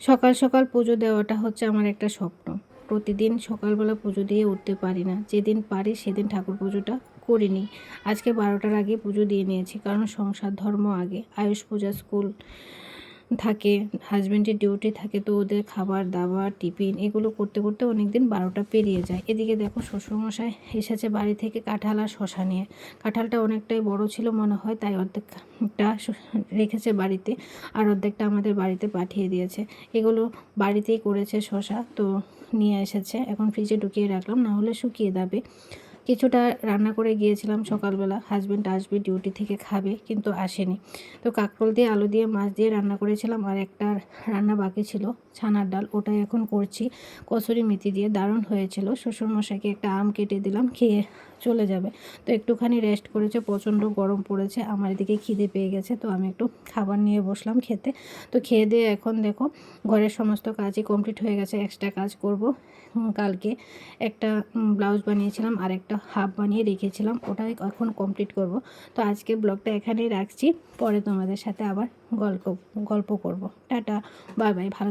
সকাল সকাল পুজো দেওয়াটা হচ্ছে আমার একটা স্বপ্ন। প্রতিদিন সকালবেলা পুজো দিয়ে উঠতে পারি না। যেদিন পারি সেদিন ঠাকুর পুজোটা করে নিই। আজকে ১২টার আগে পুজো দিয়ে নিয়েছি, কারণ সংসার ধর্ম আগে। আয়ুষ পূজা, স্কুল থাকে, হাজব্যান্ডের ডিউটি থাকে, তো ওদের খাবার দাবার টিফিন এগুলো করতে করতে অনেক দিন ১২টা পেরিয়ে যায়। এদিকে দেখো শ্বশুরমশাই এসেছে বাড়ি থেকে কাঁঠাল আর শশা নিয়ে। কাঁঠালটা অনেকটাই বড় ছিল মনে হয়, তাই অর্ধেকটা রেখেছে বাড়িতে, আর অর্ধেকটা আমাদের বাড়িতে পাঠিয়ে দিয়েছে। এগুলো বাড়িতেই করেছে শশা, তো নিয়ে এসেছে, এখন ফ্রিজে ঢুকিয়ে রাখলাম, না হলে শুকিয়ে যাবে। কিছুটা রান্না করে গিয়েছিলাম সকালবেলা, হাজব্যান্ড আসবে ডিউটি থেকে, খাবে, কিন্তু আসেনি। তো কাঁকরোল দিয়ে আলু দিয়ে মাছ দিয়ে রান্না করেছিলাম, আর একটা রান্না বাকি ছিল ছানার ডাল, ওটাই এখন করছি কসুরি মেথি দিয়ে। দারুণ হয়েছিল। শ্বশুরমশাইকে একটা আম কেটে দিলাম, খেয়ে চলে যাবে। তো একটুখানি রেস্ট করেছে, প্রচণ্ড গরম পড়েছে, আমার এদিকে খিদে পেয়ে গেছে, তো আমি একটু খাবার নিয়ে বসলাম খেতে। তো খেয়ে দিয়ে এখন দেখো ঘরের সমস্ত কাজই কমপ্লিট হয়ে গেছে। এক্সট্রা কাজ করব। কালকে একটা ব্লাউজ বানিয়েছিলাম, আর একটা হাফ বানিয়ে রেখেছিলাম, ওটাই এখন কমপ্লিট করব। তো আজকে ব্লগটা এখানেই রাখছি, পরে তোমাদের সাথে আবার গল্প করব। টাটা, বাই বাই, ভালো।